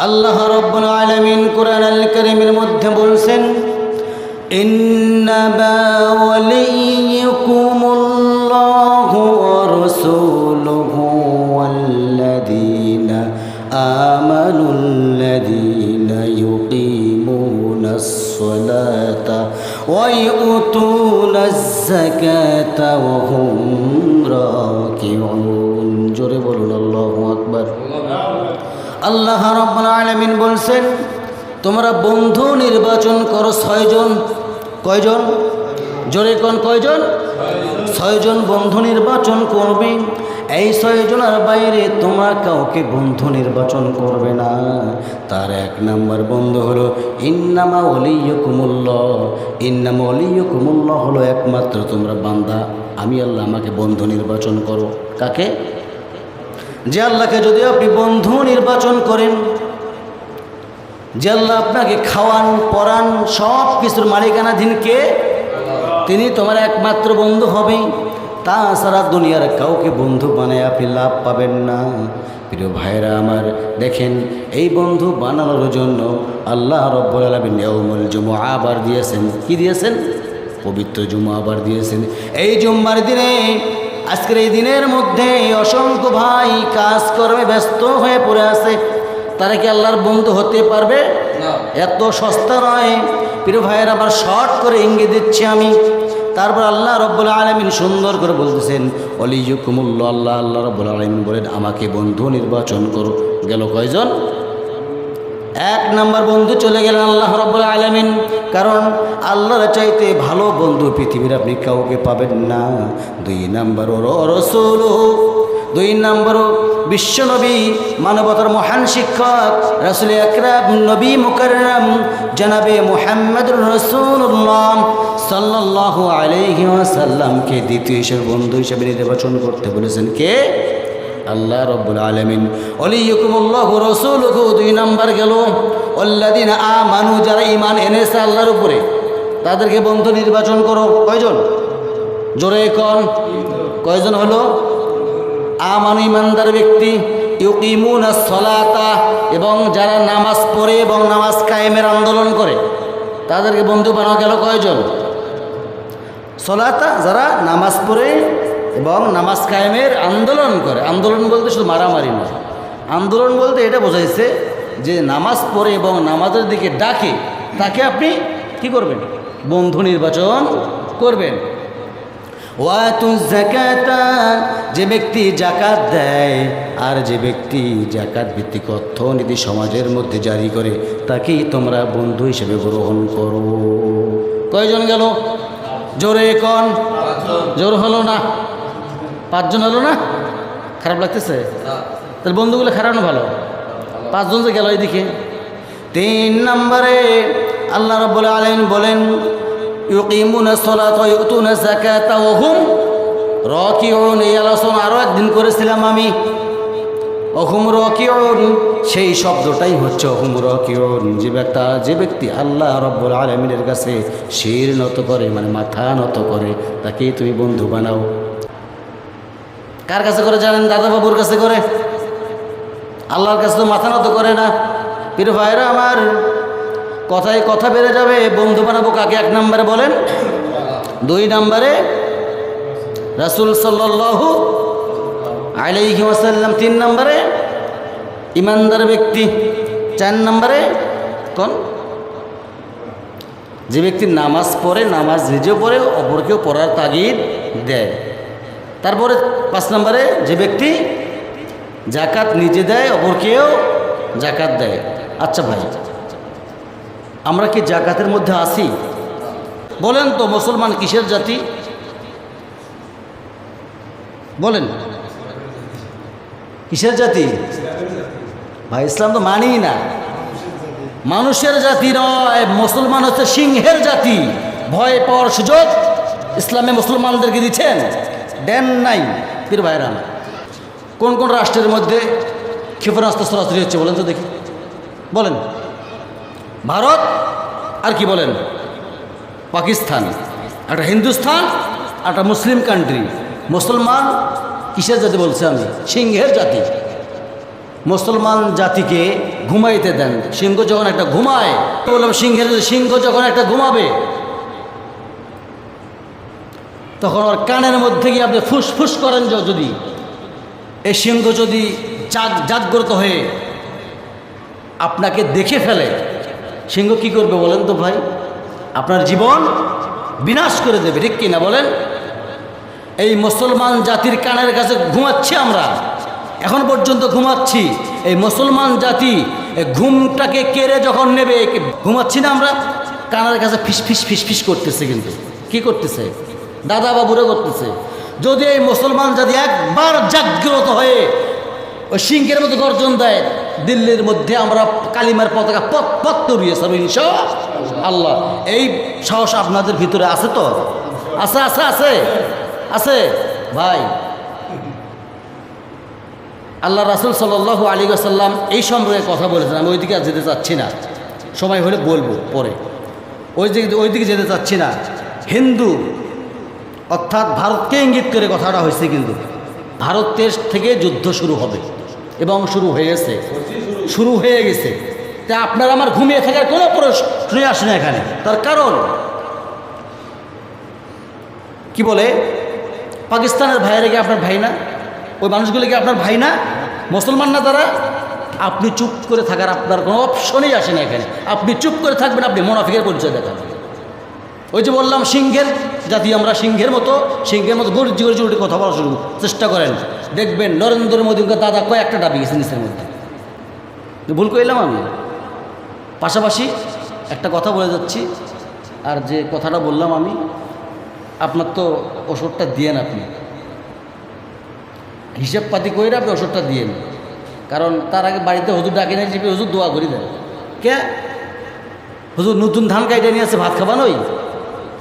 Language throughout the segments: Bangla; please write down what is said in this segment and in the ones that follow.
আল্লাহ রাব্বুল আলামিন কুরআনুল কারীমের মধ্যে বলছেন, ইন্নামা ওয়ালিয়্যুকুমুল্লাহু ওয়া রাসূলুহু ওয়াল্লাযীনা আমানুল্লাযীনা ইউকিমুনাস সালাতা ওয়া ইউতুনাজ যাকাতা ওয়া হুম রাকিউন। জোরে বলুন আল্লাহু আকবার। আল্লাহ রাব্বুল আলামিন বলছেন, তোমরা বন্ধু নির্বাচন করো 6 জন। কয়জন? জোরে কোন কয়জন? 6 জন বন্ধু নির্বাচন করবে। এই 6 জনের বাইরে তোমরা কাউকে বন্ধু নির্বাচন করবে না। তার 1 নাম্বার বন্ধু হলো ইন্নামা ওয়ালিয়্যুকুমুল্লাহ। ইন্নামা ওয়ালিয়্যুকুমুল্লাহ হলো একমাত্র তোমরা বান্দা, আমি আল্লাহ আমাকে বন্ধু নির্বাচন করো। কাকে? যে আল্লাহকে যদি আপনি বন্ধু নির্বাচন করেন, যে আল্লাহ আপনাকে খাওয়ান পরান সব কিছুর মালিকানাধীন কে? তিনি তোমার একমাত্র বন্ধু হবেই। তাছাড়া দুনিয়ার কাউকে বন্ধু বানায় আপনি লাভ পাবেন না। প্রিয় ভাইরা আমার, দেখেন এই বন্ধু বানানোর জন্য আল্লাহ রাব্বুল আলামিন ইয়াউমুল জুমআ আবার দিয়েছেন। কি দিয়েছেন? পবিত্র জুমা আবার দিয়েছেন। এই জুম্মার দিনে, আজকের এই দিনের মধ্যে অসংখ্য ভাই কাজকর্মে ব্যস্ত হয়ে পড়ে আছে। তারা কি আল্লাহর বন্ধু হতে পারবে? এত সস্তা নয়। প্রিয় ভাইয়ের আবার শর্ট করে ইঙ্গিত দিচ্ছি আমি। তারপর আল্লাহ রাব্বুল আলামিন সুন্দর করে বলতেছেন, ওয়ালিয়্যুকুমুল্লাহ। আল্লাহ রাব্বুল আলামিন বলেন, আমাকে বন্ধু নির্বাচন করো। গেল কয়জন? 1 নাম্বার বন্ধু চলে গেলেন আল্লাহ রাব্বুল আলামিন। কারণ আল্লাহর চাইতে ভালো বন্ধু পৃথিবীর আপনি কাউকে পাবেন না। 2 নাম্বার রাসূল। 2 নাম্বার বিশ্বনবী, মানবতার মহান শিক্ষক রাসূল আকরাম নবী মুকাররম জনাবে মুহাম্মদুর রাসূলুল্লাহ সাল্লাল্লাহু আলাইহি ওয়াসাল্লামকে দ্বিতীয় বন্ধু হিসেবে নির্বাচন করতে বলেছেন কে? আল্লাহ রাব্বুল আলামিন। ওয়ালিয়্যুকুমুল্লাহু ওয়া রাসূলুহু 2 নাম্বার গেল। ওয়াল্লাযীনা আমানু, যারা ঈমান এনেছে আল্লাহর উপরে, তাদেরকে বন্ধু নির্বাচন করো। কয়জন? জোরে কোন কয়জন হলো? আমানু, ঈমানদার ব্যক্তি। ইউকিমুনাস সালাতা, এবং যারা নামাজ পড়ে এবং নামাজ কায়েমের আন্দোলন করে, তাদেরকে বন্ধু বানানো গেল কয়জন? সালাতা, যারা নামাজ পড়ে এবং নামাজ কায়েমের আন্দোলন করে। আন্দোলন বলতে শুধু মারামারি নয়, আন্দোলন বলতে এটা বোঝাইছে যে নামাজ পড়ে এবং নামাজের দিকে ডাকে, তাকে আপনি কি করবেন? বন্ধু নির্বাচন করবেন। ওয়াতুজ যাকাতা, যে ব্যক্তি যাকাত দেয় আর যে ব্যক্তি যাকাত ভিত্তিক অর্থনীতি সমাজের মধ্যে জারি করে, তাকেই তোমরা বন্ধু হিসেবে গ্রহণ করো। কয়জন গেল? জোরে কোন? জোর হলো না? 5 জন হলো না? খারাপ লাগতেছে? তাহলে বন্ধুগুলো খারাপ না ভালো? 5 জন যে গেল এইদিকে। 3 নম্বরে আল্লাহ রাব্বুল আলামিন বলেন, ইউকিমুনাস সালাতা ওয়া ইউতুনাজ যাকাতা ওয়া হুম রাকিউন। এই আলোচনা আরও একদিন করেছিলাম আমি। ওহুম রাকিউন, সেই শব্দটাই হচ্ছে ওহুম রাকিউন। যে ব্যক্তি আল্লাহ রাব্বুল আলামিনের কাছে শির নত করে, মানে মাথা নত করে, তাকেই তুমি বন্ধু বানাও। কার কাছে করে জানেন? দাদা বাবুর কাছে করে। আল্লাহর কাছে তো মাথা নত করে না। প্রিয় ভাইরা আমার, কথায় কথা বেড়ে যাবে। বন্ধু বানাবো কাকে? 1 নম্বরে বলেন। 2 নম্বরে রাসূল সাল্লাল্লাহু আলাইহি ওয়াসাল্লাম। 3 নম্বরে ঈমানদার ব্যক্তি। 4 নম্বরে কোন? যে ব্যক্তি নামাজ পড়ে, নামাজ নিজেও পড়ে, অপরকেও পড়ার তাগিদ দেয়। তারপরে 5 নম্বরে যে ব্যক্তি যাকাত নিজে দেয়, অপরকেও যাকাত দেয়। আচ্ছা ভাই, আমরা কি যাকাতের মধ্যে আছি? বলেন তো, মুসলমান কিসের জাতি? বলেন, কিসের জাতি? ভাই ইসলাম তো মানি না। মানুষের জাতি নয়, মুসলমান হচ্ছে সিংহের জাতি। ভয় পাওয়ার সুযোগ ইসলামে মুসলমানদেরকে দিচ্ছেন? দেন নাই। পীর ভাইরা, কোন কোন রাষ্ট্রের মধ্যে ক্ষেপণাস্ত্র সরাসরি হচ্ছে বলেন তো দেখি? বলেন। ভারত, আর কি বলেন? পাকিস্তান। একটা হিন্দুস্তান, একটা মুসলিম কান্ট্রি। মুসলমান কিসের জাতি বলছে আমি? সিংহের জাতি। মুসলমান জাতিকে ঘুমাইতে দেন। সিংহ যখন একটা ঘুমায়, বললাম সিংহ যখন একটা ঘুমাবে তখন ওর কানের মধ্যে গিয়ে আপনি ফুসফুস করেন, যদি এই সিংহ যদি জাগ্রত হয়ে আপনাকে দেখে ফেলে, সিংহ কি করবে বলেন তো ভাই? আপনার জীবন বিনাশ করে দেবে, ঠিক কিনা বলেন? এই মুসলমান জাতির কানের কাছে ঘুমাচ্ছি আমরা, এখন পর্যন্ত ঘুমাচ্ছি। এই মুসলমান জাতি ঘুমটাকে কেড়ে যখন নেবে, ঘুমাচ্ছি না আমরা, কানের কাছে ফিস ফিস করতেছে। কিন্তু কি করতেছে? দাদা বাবুরা করতেছে। যদি এই মুসলমান জাতি একবার জাগ্রত হয়ে ওই সিংহের মতো গর্জন দেয়, দিল্লির মধ্যে আমরা কালিমার পতাকা পথ তরিয়েছে ইনশাআল্লাহ। এই সাহস আপনাদের ভিতরে আছে তো? আছে আছে আছে আছে ভাই। আল্লাহ রাসূল সাল্লাল্লাহু আলাইহি ওয়াসাল্লাম এই সম্পর্কে কথা বলেছেন। আমি ওইদিকে আর যেতে চাচ্ছি না, সময় হলে বলবো পরে। ওইদিকে যেতে চাচ্ছি না। হিন্দু অর্থাৎ ভারতকে ইঙ্গিত করে কথাটা হয়েছে, কিন্তু ভারতের থেকে যুদ্ধ শুরু হবে এবং শুরু হয়ে গেছে। তা আপনার আমার ঘুমিয়ে থাকার কোনো প্রশ্নই আসে না এখানে। তার কারণ কি বলে, পাকিস্তানের ভাইয়েরা কি আপনার ভাই না? ওই মানুষগুলো কি আপনার ভাই না? মুসলমান না তারা? আপনি চুপ করে থাকার আপনার কোনো অপশনই আসে না এখানে। আপনি চুপ করে থাকবেন, আপনি মুনাফিকের পরিচয় দেখাবেন। ওই যে বললাম সিংহের জাতি আমরা, সিংহের মতো গর্জি কথা বলা শুরু চেষ্টা করেন, দেখবেন নরেন্দ্র মোদীকে দাদা কয়েকটা ডাবি গেছে নিচের মধ্যে। ভুল করলাম আমি? পাশাপাশি একটা কথা বলে যাচ্ছি, আর যে কথাটা বললাম আমি, আপনার তো ওষুধটা দিয়েন, আপনি হিসেব পাতি করে আপনি ওষুধটা দিয়েন। কারণ তার আগে বাড়িতে হুজুর ডাকে নিয়ে চেপে হুজুর দোয়া করি দেয়। কে হুজুর নতুন ধান কাইটে নিয়ে আসছে, ভাত খাবান ওই?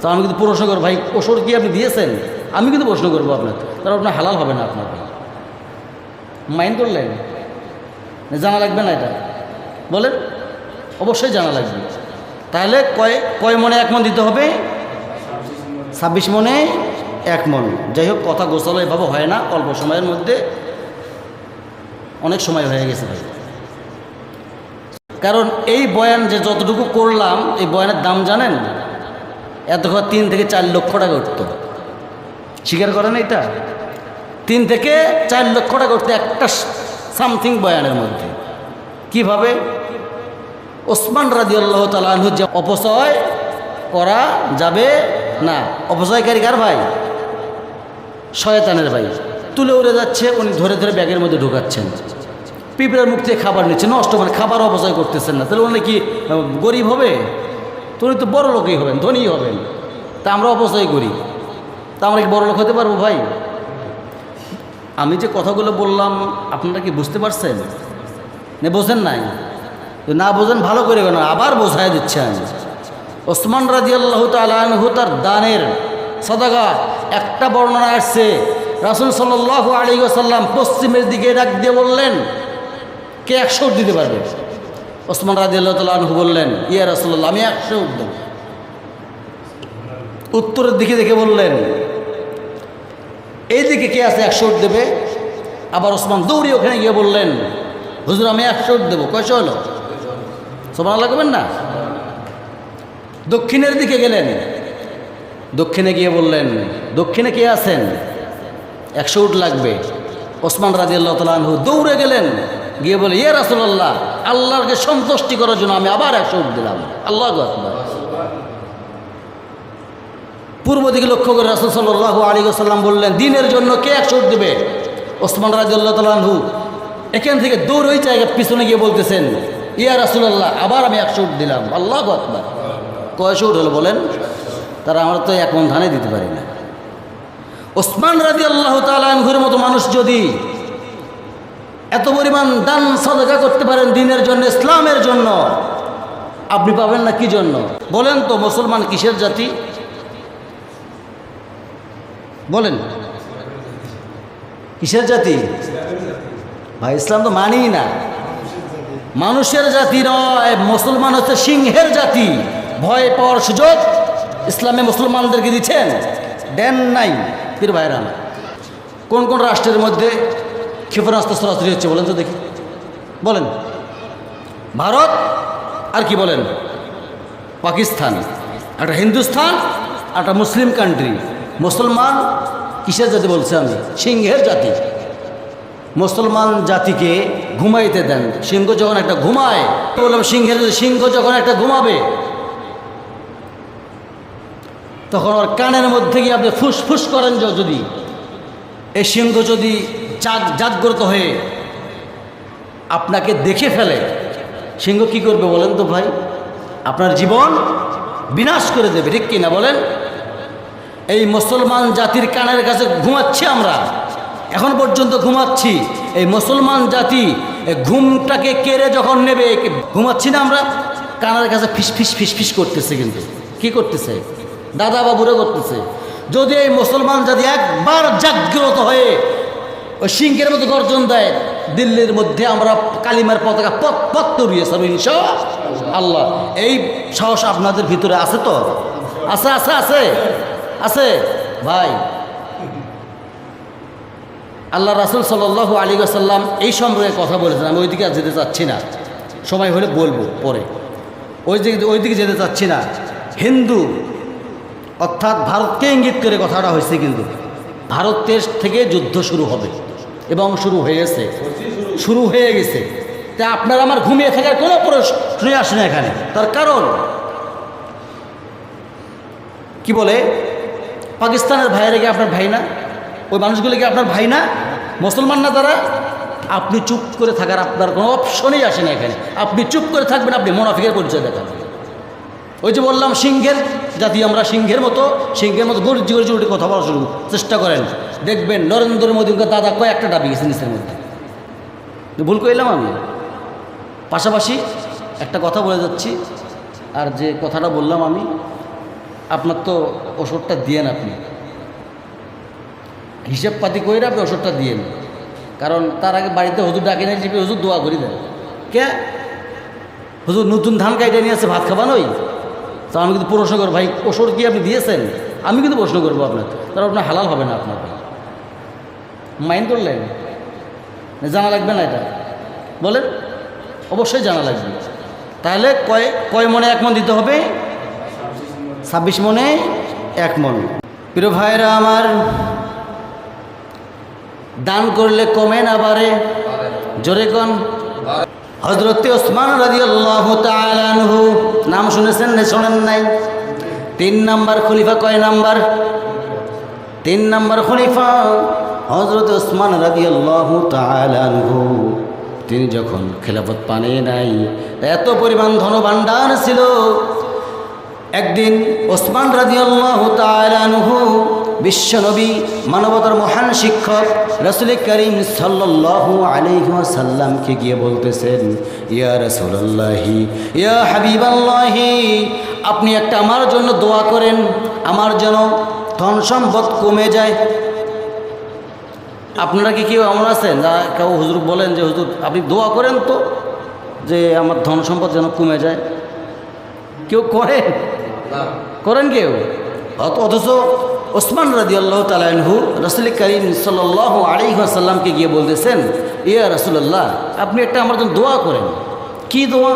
তো আমি কিন্তু প্রশ্ন করবো, ভাই ওষুধ কি আপনি দিয়েছেন? আমি কিন্তু প্রশ্ন করবো আপনার, কারণ আপনার হালাল হবে না। আপনাকে মাইন্ড করলেন? জানা লাগবে না এটা? বলেন, অবশ্যই জানা লাগবে। তাহলে কয় মনে 1 মন দিতে হবে? 26 মনে 1 মন। যাই হোক, কথা গোছালো এভাবে হয় না, অল্প সময়ের মধ্যে অনেক সময় হয়ে গেছে ভাই। কারণ এই বয়ান যে যতটুকু করলাম, এই বয়ানের দাম জানেন? এতক্ষণ 3 থেকে 4 লক্ষ টাকা উঠত। স্বীকার করেন এটা? 3 থেকে 4 লক্ষ টাকা উঠতো একটা সামথিং বয়ানের মধ্যে। কিভাবে? ওসমান রাদিয়াল্লাহু তাআলা আনহু যে অপচয় করা যাবে না। অপচয়কারী কার ভাই? শয়তানের ভাই। তুলে উড়ে যাচ্ছে, উনি ধরে ধরে ব্যাগের মধ্যে ঢুকাচ্ছেন। পিঁপড়ার মুখ থেকে খাবার নিচ্ছে, নষ্ট, মানে খাবার অপচয় করতেছেন না। তাহলে উনি কি গরিব হবে? তো উনি তো বড় লোকই হবেন, ধনী হবেন। তা আমরা অপচয় করি, তা আমরা কি বড় লোক হতে পারবো ভাই? আমি যে কথাগুলো বললাম আপনারা কি বুঝতে পারছেন? না বোঝেন নাই? না বোঝেন ভালো করে কেন, আবার বোঝায় দিচ্ছে আমি। ওসমান রাদিয়াল্লাহু তাআলা আনহু তার দানের সাদাকা, একটা বর্ণনা আসছে রাসূল সাল্লাল্লাহু আলাইহি ওয়াসাল্লাম পশ্চিমের দিকে ডাক দিয়ে বললেন, কে 100 উট দিতে পারবে? ওসমান রাদিয়াল্লাহু তাআলা আনহু বললেন, ইয়া রাসূলুল্লাহ, আমি 100 উট দেব। উত্তরের দিকে দেখে বললেন, এই দিকে কে আছে 100 উট দেবে? আবার ওসমান দৌড়ে ওখানে গিয়ে বললেন, হুজুর আমি 100 উট দেবো। কয়শো হলো? সুবহানাল্লাহ করবেন না? দক্ষিণের দিকে গেলেন, দক্ষিণে গিয়ে বললেন, দক্ষিণে কে আছেন? 100 উট লাগবে। ওসমান রাদিয়াল্লাহু তাআলা আনহু দৌড়ে গেলেন, গিয়ে বলে, ইয়া রাসূলুল্লাহ, আল্লাহকে সন্তুষ্টি করার জন্য আমি আবার 100 উট দিলাম। আল্লাহু আকবার। পূর্ব দিকে লক্ষ্য করে রাসূল সাল্লাল্লাহু আলাইহি ওয়াসাল্লাম বললেন, দিনের জন্য কে 100 উট দেবে? ওসমান রাদিয়াল্লাহু তাআলা আনহু এখান থেকে দৌড় ওই জায়গায় পিছনে গিয়ে বলতেছেন, ইয়া রাসূলুল্লাহ, আবার আমি 100 উট দিলাম। আল্লাহু আকবার। কয়শো উট হলো বলেন? তারা আমরা তো 1 মণ ধানে দিতে পারি না। ওসমান রাদিয়াল্লাহু তাআলা আনহুর মতো মানুষ যদি এত পরিমাণ দান সাদকা করতে পারেন দিনের জন্য, ইসলামের জন্য, আপনি পাবেন না কি জন্য বলেন তো? মুসলমান কিসের জাতি বলেন? কিসের জাতি ভাই? ইসলাম তো মানি না। মানুষের জাতি নয়, মুসলমান হচ্ছে সিংহের জাতি। ভয় পাওয়ার সুযোগ ইসলামে মুসলমানদেরকে দিচ্ছেন? দেন নাই। পীর ভাইরা, কোন কোন রাষ্ট্রের মধ্যে ক্ষেপণাস্ত্র সরাসরি হচ্ছে বলেন তো দেখি? বলেন? ভারত আর কি বলেন? পাকিস্তান, একটা হিন্দুস্তান, একটা মুসলিম কান্ট্রি। মুসলমান কিসের জাতি বলছে আমি? সিংহের জাতি। মুসলমান জাতিকে ঘুমাইতে দেন। সিংহ যখন একটা ঘুমায়, বললাম সিংহের সিংহ যখন একটা ঘুমাবে তখন ওর কানের মধ্যে গিয়ে আপনি ফুসফুস করেন, যদি এই সিংহ যদি জাগ্রত হয়ে আপনাকে দেখে ফেলে, সিংহ কি করবে বলেন তো ভাই? আপনার জীবন বিনাশ করে দেবে, ঠিক কিনা বলেন? এই মুসলমান জাতির কানের কাছে ঘুমাচ্ছি আমরা, এখন পর্যন্ত ঘুমাচ্ছি। এই মুসলমান জাতি ঘুমটাকে কেড়ে যখন নেবে, ঘুমাচ্ছি না আমরা, কানের কাছে ফিস ফিস ফিস করতেছে। কিন্তু কি করতেছে? দাদা বাবুরা করতেছে। যদি এই মুসলমান জাতি একবার জাগ্রত হয়ে ওই সিংহের মতো গর্জন দেয়, দিল্লির মধ্যে আমরা কালিমার পতাকা পথ পথ তরিয়ে সব ইনশাআল্লাহ। এই সাহস আপনাদের ভিতরে আছে তো? আছে আছে আছে আছে ভাই। আল্লাহ রাসূল সাল্লাল্লাহু আলাইহি ওয়াসাল্লাম এই সম্পর্কে কথা বলেছেন। আমি ওইদিকে আর যেতে চাচ্ছি না, সময় হলে বলবো পরে। ওইদিকে যেতে চাচ্ছি না। হিন্দু অর্থাৎ ভারতকে ইঙ্গিত করে কথাটা হয়েছে, কিন্তু ভারতের থেকে যুদ্ধ শুরু হবে এবং শুরু হয়ে গেছে। তা আপনার আমার ঘুমিয়ে থাকার কোনো প্রশ্নই আসে না এখানে। তার কারণ কি বলে, পাকিস্তানের ভাইয়েরা কি আপনার ভাই না? ওই মানুষগুলো কি আপনার ভাই না? মুসলমান না তারা? আপনি চুপ করে থাকার আপনার কোনো অপশনই আসে না এখানে। আপনি চুপ করে থাকবেন, আপনি মুনাফিকের পরিচয় দেখাবেন। ওই যে বললাম সিংহের জাতি আমরা, সিংহের মতো গর্জি গর্জি উঠে কথা বলা শুরু চেষ্টা করেন, দেখবেন নরেন্দ্র মোদীকে দাদা কয়েকটা ডাবি গেছে নিচের মধ্যে। ভুল করলাম আমি? পাশাপাশি একটা কথা বলে যাচ্ছি, আর যে কথাটা বললাম আমি, আপনার তো ওষুধটা দিয়েন, আপনি হিসেব পাতি করে আপনি ওষুধটা দিয়েন। কারণ তার আগে বাড়িতে হুজুর ডাকে নিয়ে চেপে হুজুর দোয়া করি দেয়। কে হুজুর নতুন ধান কাইটে নিয়ে আসছে, ভাত খাবান ওই? তো আমি কিন্তু প্রশ্ন করবো, ভাই ওষুধ কি আপনি দিয়েছেন? আমি কিন্তু প্রশ্ন করবো আপনার, তাহলে আপনার হালাল হবে না। আপনার মাইন্ড করলেন? জানা লাগবে না এটা? বলেন, অবশ্যই জানা লাগবে। তাহলে কয় মনে 1 মণ দিতে হবে? 26 মনে 1 মণ। প্রিয় ভাইরা আমার, দান করলে কমে না বাড়ে? জোরে কোন? হযরতে ওসমান রাদিয়াল্লাহু তাআলা আনহু নাম শুনেছেন না শোনেন নাই? 3 নাম্বার খলিফা। কয় নাম্বার? 3 নাম্বার খলিফা হযরতে ওসমান রাদিয়াল্লাহু তাআলা আনহু। তিনি যখন খেলাফত পানে নাই, এত পরিমাণ ধনভাণ্ডার ছিল। একদিন ওসমান রাদিয়াল্লাহু তাআলা আনহু বিশ্বনবী, মানবতার মহান শিক্ষক রাসূল করিম সাল্লাল্লাহু আলাইহি ওয়াসাল্লামকে গিয়ে বলতেছেন, ইয়া রাসূলুল্লাহি, ইয়া হাবিবাল্লাহি, আপনি একটা আমার জন্য দোয়া করেন, আমার যেন ধন সম্পদ কমে যায়। আপনারা কি কেউ এমন আছেন যা কেউ হুজুর বলেন যে হুজুর আপনি দোয়া করেন তো যে আমার ধন সম্পদ যেন কমে যায়? কেউ করেন কেউ? অথচ ওসমান রাদিয়াল্লাহু তাআলা আনহু রাসূল করিম সাল্লাল্লাহু আলাইহি ওয়াসাল্লামকে গিয়ে বলতেছেন, ইয়া রাসূলুল্লাহ, আপনি একটা আমার জন্য দোয়া করেন। কি দোয়া?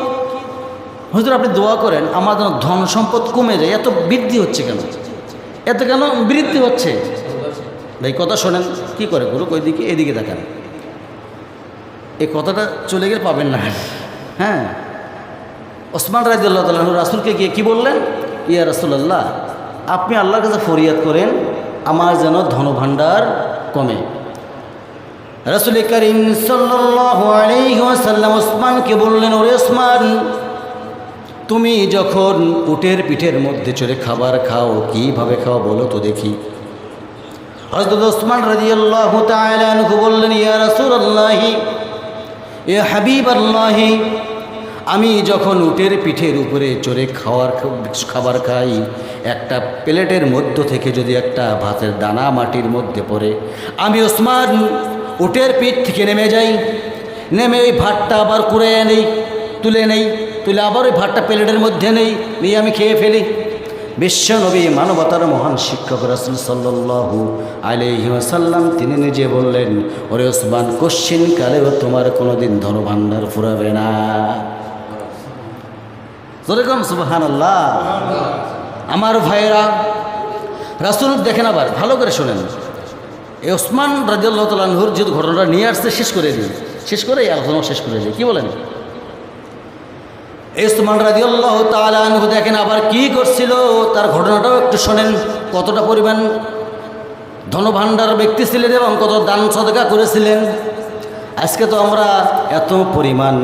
হুজুর আপনি দোয়া করেন আমার যেন ধন সম্পদ কমে যায়। এত বৃদ্ধি হচ্ছে কেন? এত কেন বৃদ্ধি হচ্ছে? ভাই কথা শোনেন, কি করে গুরু? ওইদিকে এদিকে দেখান, এই কথাটা চলে গেলে পাবেন না। হ্যাঁ, ওসমান রাদিয়াল্লাহু তাআলা আনহু রাসূলকে গিয়ে কি বললেন? ইয়া রাসূলুল্লাহ, আপনি আল্লাহর কাছে ফরিয়াদ করেন আমার যেন ধনভাণ্ডার কমে। রাসূল করিম সাল্লাল্লাহু আলাইহি ওয়াসাল্লাম ওসমানকে বললেন, ওরে ওসমান, তুমি যখন উটের পিঠের মধ্যে চড়ে খাবার খাও, কিভাবে খাও বলো তো দেখি। হযরত ওসমান রাদিয়াল্লাহু তাআলা আনহু বললেন, ইয়া রাসূলুল্লাহি, ইয়া হাবিবাল্লাহি, আমি যখন উটের পিঠের উপরে চড়ে খাবার খাই, একটা প্লেটের মধ্য থেকে যদি একটা ভাতের দানা মাটির মধ্যে পড়ে, আমি ওসমান উটের পিঠ থেকে নেমে যাই, নেমে ওই ভাতটা আবার তুলে নেই, তুলে আবার ওই ভাতটা প্লেটের মধ্যে নিয়ে আমি খেয়ে ফেলি। বিশ্বনবী মানবতার মহান শিক্ষক রাসূল সাল্লাল্লাহু আলাইহি ওয়াসাল্লাম তিনি নিজে বললেন, ওরে ওসমান, কশ্চিন কালেও তোমার কোনোদিন ধনভাণ্ডার ফুরাবে না। যেরকম সুবহানাল্লাহ। আমার ভাইয়েরা, রাসূল দেখেন, আবার ভালো করে শোনেন, এই ওসমান রাদিয়াল্লাহু তাআলা আনহুর যে ঘটনাটা নিয়ে আসছে শেষ করে দিই, শেষ করে এই আলোচনা শেষ করে দিই, কি বলেন? ওসমান রাদিয়াল্লাহু তাআলা আনহু দেখেন আবার কি করছিল, তার ঘটনাটাও একটু শোনেন। কতটা পরিমাণ ধনভাণ্ডার ব্যক্তি ছিলেন এবং কত দান সদকা করেছিলেন। আজকে তো আমরা এত পরিমাণ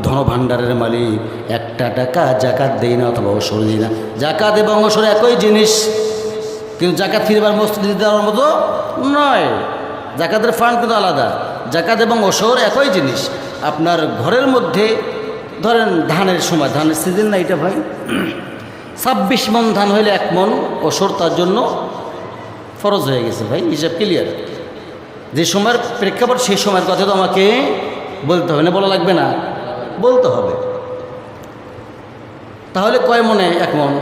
ধনভাণ্ডারের মালিক, একটা টাকা জাকাত দেই না অথবা ওসর দিই না। জাকাত এবং ওসর একই জিনিস, কিন্তু জাকাত ফিরবার মসজিদে দেওয়ার মতো নয়। জাকাতের ফান্ড কিন্তু আলাদা, জাকাত এবং ওসর একই জিনিস। আপনার ঘরের মধ্যে ধরেন ধানের সময়, ধানের সিজন না এটা ভাই, 26 মন ধান হইলে 1 মন ওসর তার জন্য ফরজ হয়ে গেছে ভাই, হিসাব ক্লিয়ার। যে সময়ের প্রেক্ষাপট সেই সময়ের কথা তো আমাকে বলতে হবে না, বলা লাগবে না, বলতে হবে। তাহলে কয় মনে 1 মন?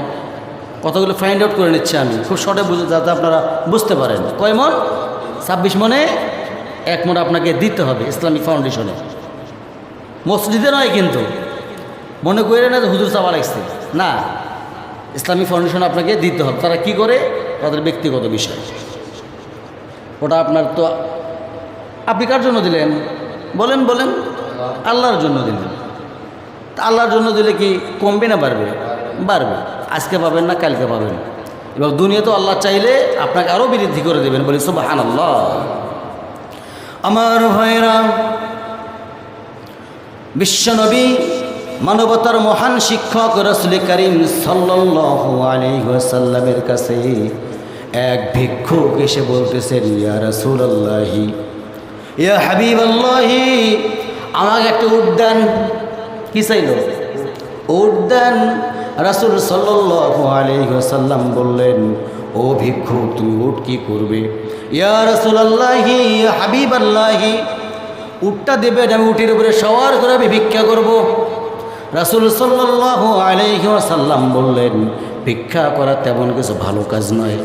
কতগুলো ফাইন্ড আউট করে নিচ্ছে আমি, খুব শর্টে বুঝে, যাতে আপনারা বুঝতে পারেন। কয় মন? 26 মনে 1 মন আপনাকে দিতে হবে ইসলামিক ফাউন্ডেশনে, মসজিদে নয় কিন্তু। মনে করে না যে হুজুর চাওয়া লাগছে, না, ইসলামিক ফাউন্ডেশন আপনাকে দিতে হবে। তারা কি করে? তাদের ব্যক্তিগত বিষয়, ওটা আপনার তো আপনি কার জন্য দিলেন বলেন? বলেন, আল্লাহর জন্য দিলেন। তা আল্লাহর জন্য দিলে কি কমবে না বাড়বে? বাড়বে। আজকে পাবেন না, কালকে পাবেন। এবং দুনিয়া তো আল্লাহ চাইলে আপনাকে আরও বৃদ্ধি করে দেবেন, বলি সুবহানাল্লাহ। আমার ভাইরা, বিশ্বনবী মানবতার মহান শিক্ষক রাসূল করিম সাল্লাল্লাহু আলাইহি ওয়াসাল্লামের কাছে এক ভিক্ষুক এসে বলতেছেন, ইয়া রাসূলুল্লাহি, ইয়া হাবিবাল্লাহি, আমাকে একটা উট দেন। কি চাইল? উট দেন। রাসূল সাল্লাল্লাহু আলাইহি ওয়াসাল্লাম বললেন, ও ভিক্ষুক, তুমি উট কি করবে? ইয়া রাসূলুল্লাহি, ইয়া হাবিবাল্লাহি, উটটা দেবেন, আমি উটের উপরে সওয়ার করে আমি ভিক্ষা করব। রাসূল সাল্লাল্লাহু আলাইহি ওয়াসাল্লাম বললেন, ভিক্ষা করা তেমন কিছু ভালো কাজ নয়,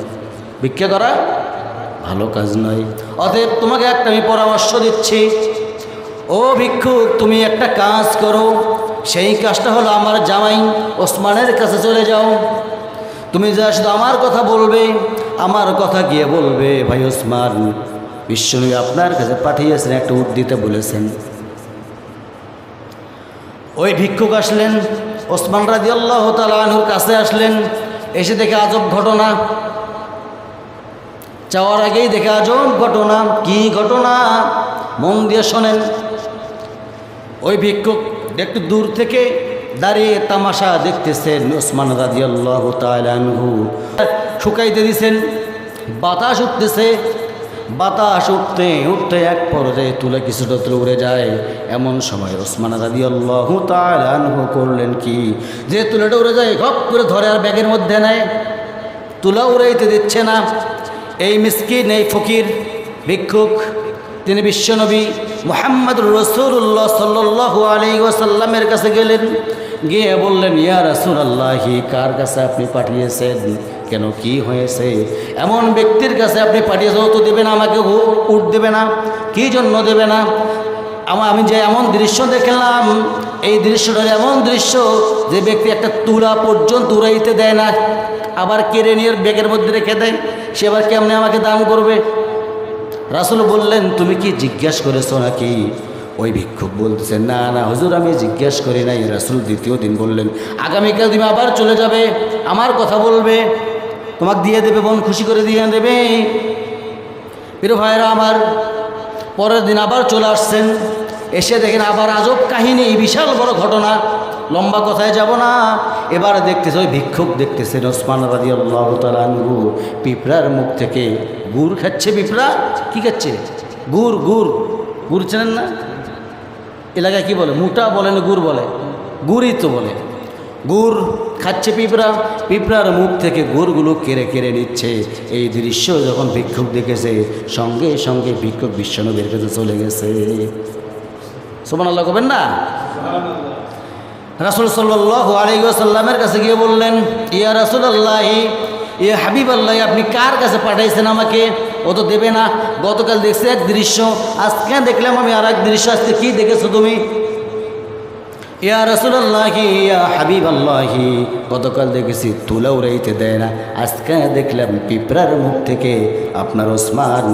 ভিক্ষা করা ভালো কাজ নয়। অতএব তোমাকে একটা আমি পরামর্শ দিচ্ছি, ও ভিক্ষুক, তুমি একটা কাজ করো। সেই কাজটা হলো আমার জামাই ওসমানের কাছে চলে যাও। তুমি যা শুধু আমার কথা বলবে, আমার কথা গিয়ে বলবে, ভাই ওসমান, বিশ্বনবী আপনার কাছে পাঠিয়েছেন, একটা উট দিতে বলেছেন। ওই ভিক্ষুক আসলেন, ওসমান রাদিয়াল্লাহু তাআলা আনহুর কাছে আসলেন। এসে দেখে আজব ঘটনা, চাওয়ার আগেই দেখে আজব ঘটনা। কি ঘটনা? মন দিয়ে শোনেন। ওই ভিক্ষুক একটু দূর থেকে দাঁড়িয়ে তামাশা দেখতেছেন। ওসমান রাদিয়াল্লাহু তাআলা আনহু শুকাইতে দিছেন, বাতাস উঠতেছে। বাতাস উঠতে উঠতে এক পর্যায়ে তুলে কিছুটা তুলে উড়ে যায়। এমন সময় ওসমান রাদিয়াল্লাহু তাআলা আনহু করলেন কি, যে তুলেটা উড়ে যায় ঘপ করে ধরে আর ব্যাগের মধ্যে নেয়, তুলা উড়াইতে দিচ্ছে না। এই মিসকিন, এই ফকির ভিক্ষুক, তিনি বিশ্বনবী মুহাম্মদুর রাসূলুল্লাহ সাল্লাল্লাহু আলাইহি ওয়াসাল্লামের কাছে গেলেন। গিয়ে বললেন, ইয়া রাসূলুল্লাহি, কার কাছে আপনি পাঠিয়েছেন? কেন, কি হয়েছে? এমন ব্যক্তির কাছে আপনি পাঠিয়েছেন, ও তো দেবে না, আমাকে উট দেবে না। কি জন্য দেবে না? আমি যে এমন দৃশ্য দেখলাম, এই দৃশ্যটা এমন দৃশ্য যে ব্যক্তি একটা তুলা পর্যন্ত উড়াইতে দেয় না, আবার কেড়ে নিয়ে ব্যাগের মধ্যে রেখে দেয়, সে আবার কেমনে আমাকে দান করবে? রাসূল বললেন, তুমি কি জিজ্ঞাসা করেছো নাকি? ওই ভিক্ষুক বলতেছে, না না হুজুর, আমি জিজ্ঞাসা করি নাই। রাসূল দ্বিতীয় দিন বললেন, আগামীকাল তুমি আবার চলে যাবে, আমার কথা বলবে, তোমাকে দিয়ে দেবে, মন খুশি করে দিয়ে দেবে। প্রিয় ভাইরা আমার, পরের দিন আবার চলে আসছেন। এসে দেখেন আবার আজব কাহিনী, বিশাল বড় ঘটনা। লম্বা কথায় যাব না। এবার দেখতেছে, ওই ভিক্ষুক দেখতেছেন ওসমান রাদিয়াল্লাহু তাআলা আনহু পিঁপড়ার মুখ থেকে গুড় খাচ্ছে। পিঁপড়া কি খাচ্ছে? গুড়। গুড়, গুড় চেনেন না? এলাকায় কি বলে? মুটা বলে না গুড় বলে? গুড়ই তো বলে। গুড় খাচ্ছে পিঁপড়া, পিঁপড়ার মুখ থেকে গুড়গুলো কেড়ে কেড়ে নিচ্ছে। এই দৃশ্য যখন ভিক্ষুক দেখেছে, সঙ্গে সঙ্গে ভিক্ষুক বিশ্বনবীর কাছে চলে গেছে। সুবহানাল্লাহ করবেন না? রাসূল সাল্লাল্লাহু আলাইহি ওয়াসাল্লামের কাছে গিয়ে বললেন, ইয়া রাসূলুল্লাহি, ইয়া হাবিবাল্লাহ, আপনি কার কাছে পাঠাইছেন আমাকে? ও তো দেবে না। গতকাল দেখছি এক দৃশ্য, আজকে দেখলাম আমি আর এক দৃশ্য। আজকে কি দেখেছো তুমি? ইয়া রাসূলুল্লাহি, ইয়া হাবিবাল্লাহি, গতকাল দেখেছি তুলা উড়াইতে দেয় না, আজকে দেখলাম পিঁপড়ার মুখ থেকে আপনার ওসমান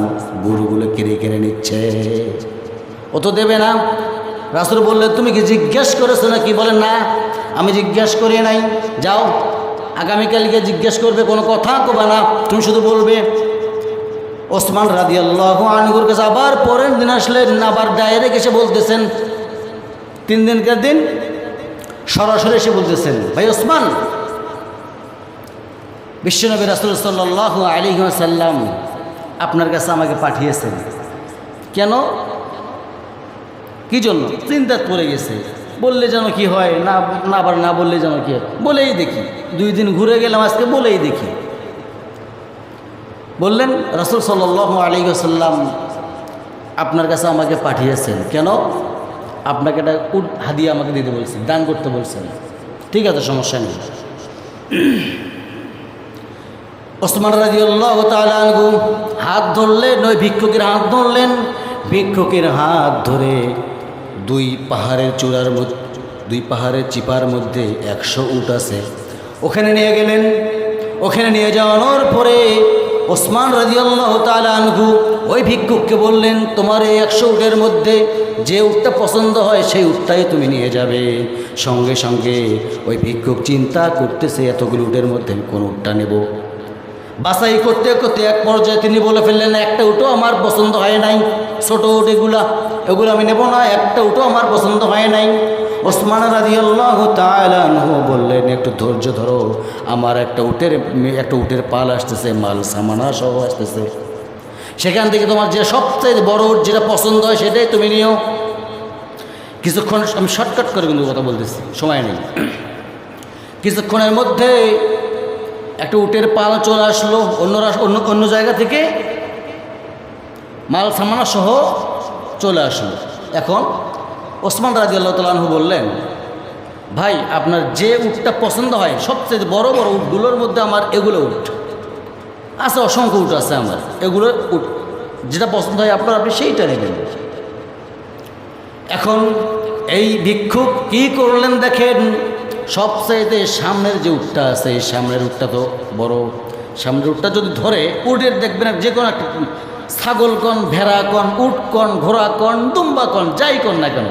গরুগুলো কেড়ে কেড়ে নিচ্ছে। ও তো দেবে না। রাসূল বললেন, তুমি কি জিজ্ঞেস করেছো নাকি? বলেন না, আমি জিজ্ঞেস করি নাই। যাও, আগামীকালকে জিজ্ঞেস করবে, কোনো কথা কবে না, তুমি শুধু বলবে। ওসমান রাদিয়াল্লাহু আনহুর কাছে আবার পরের দিন আসলেন, আবার ডাইরেক্ট এসে বলতেছেন, 3 দিনকার দিন সরাসরি এসে বলতেছেন, ভাই ওসমান, বিশ্বনবী রাসূল সাল্লাল্লাহু আলাইহি ওয়াসাল্লাম আপনার কাছে আমাকে পাঠিয়েছেন। কেন, কি জন্য? চিন্তা পড়ে গেছে। বললে যেন কি হয়, না না আবার না বললে যেন কি হয়, বলেই দেখি। 2 দিন ঘুরে গেলাম, আজকে বলেই দেখি। বললেন, রাসূল সাল্লাল্লাহু আলাইহি ওয়াসাল্লাম আপনার কাছে আমাকে পাঠিয়েছেন। কেন? আপনাকে একটা উট হাদিয়া আমাকে দিতে বলছেন, দান করতে বলছেন। ঠিক আছে, সমস্যা নেই। ওসমান রাদিয়াল্লাহু তাআলা আনহু হাত ধরলেন, ওই ভিক্ষুকের হাত ধরলেন। ভিক্ষুকের হাত ধরে 2 পাহাড়ের চূড়ার মধ্যে, 2 পাহাড়ের চিপার মধ্যে 100 উট আছে, ওখানে নিয়ে গেলেন। ওখানে নিয়ে যাওয়ানোর পরে ওসমান রাদিয়াল্লাহু তাআলা আনহু ওই ভিক্ষুককে বললেন, তোমার এই 100 উটের মধ্যে যে উটটা পছন্দ হয় সেই উটটাই তুমি নিয়ে যাবে। সঙ্গে সঙ্গে ওই ভিক্ষুক চিন্তা করতেছে, এতগুলো উটের মধ্যে কোন উটটা নেব। বাছাই করতে করতে এক পর্যায়ে তিনি বলে ফেললেন, একটা উটও আমার পছন্দ হয় নাই, ছোটো উট এগুলো আমি নেব না, একটা উটও আমার পছন্দ হয় নাই। ওসমান রাদিয়াল্লাহু তাআলা আনহু বললেন, একটু ধৈর্য ধরো, আমার একটা উটের পাল আসতেছে, মাল সামানা সহ আসতেছে, সেখান থেকে তোমার যে সবচেয়ে বড় উট যেটা পছন্দ হয় সেটাই তুমি নিও। কিছুক্ষণ, আমি শর্টকাট করে কিন্তু কথা বলতেছি, সময় নেই। কিছুক্ষণের মধ্যে একটা উটের পাল চলে আসলো, অন্য জায়গা থেকে মাল সামানা সহ চলে আসলো। এখন ওসমান রাদিয়াল্লাহু তাআলা আনহু বললেন, ভাই আপনার যে উটটা পছন্দ হয়, সবচেয়ে বড় বড় উটগুলোর মধ্যে আমার এগুলো উট আছে, অসংখ্য উট আছে আমার, এগুলো উট যেটা পছন্দ হয় আপনার, আপনি সেইটা নেবেন। এখন এই ভিক্ষুক কি করলেন দেখেন, সবচাইতে সামনের যে উটটা আছে, এই সামনের উটটা তো বড়, সামনের উটটা যদি ধরে, উটের দেখবেন যে কোনো একটা, ছাগল কন, ভেড়া কন, উট কন, ঘোড়া কন, দুম্বা কন, যাই কন না কেন,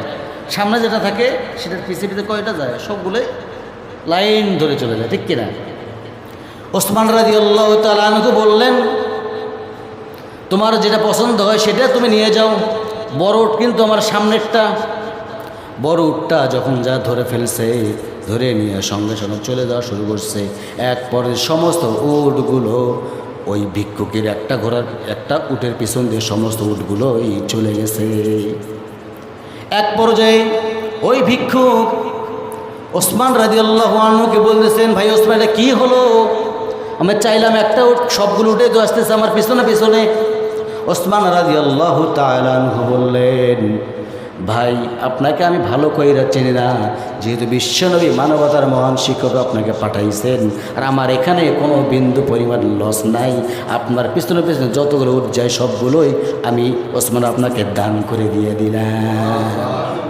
সামনে যেটা থাকে সেটার পিছিয়ে কয়টা যায়, সবগুলোই লাইন ধরে চলে যায়, ঠিক কিনা? ওসমান রাদিয়াল্লাহু তাআলা আনহু বললেন, তোমার যেটা পছন্দ হয় সেটা তুমি নিয়ে যাও, বড় উট কিন্তু আমার সামনেরটা। বড় উটটা যখন যা ধরে ফেলছে, ধরে নিয়ে সঙ্গে সঙ্গে চলে যাওয়া শুরু করছে। এক পরে সমস্ত উটগুলো ওই ভিক্ষুকের একটা উটের পিছন দিয়ে সমস্ত উটগুলোই চলে গেছে। এক পর্যায়ে ওই ভিক্ষুক ওসমান রাদিয়াল্লাহু আনহুকে বলতেছেন, ভাই ওসমান, এটা কী হলো? আমি চাইলাম একটা উট, সবগুলো উঠে তো আসতেছে আমার পিছনে পিছনে। ওসমান রাদিয়াল্লাহু তাআলা আনহু বললেন, ভাই আপনাকে আমি ভালো কইরা চিনি না, যেহেতু বিশ্বনবী মানবতার মহান শিক্ষক আপনাকে পাঠাইছেন, আর আমার এখানে কোনো বিন্দু পরিমাণ লস নাই, আপনার পিছনে পিছনে যতগুলো উঠ যায় সবগুলোই আমি ওসমান আপনাকে দান করে দিয়ে দিলাম।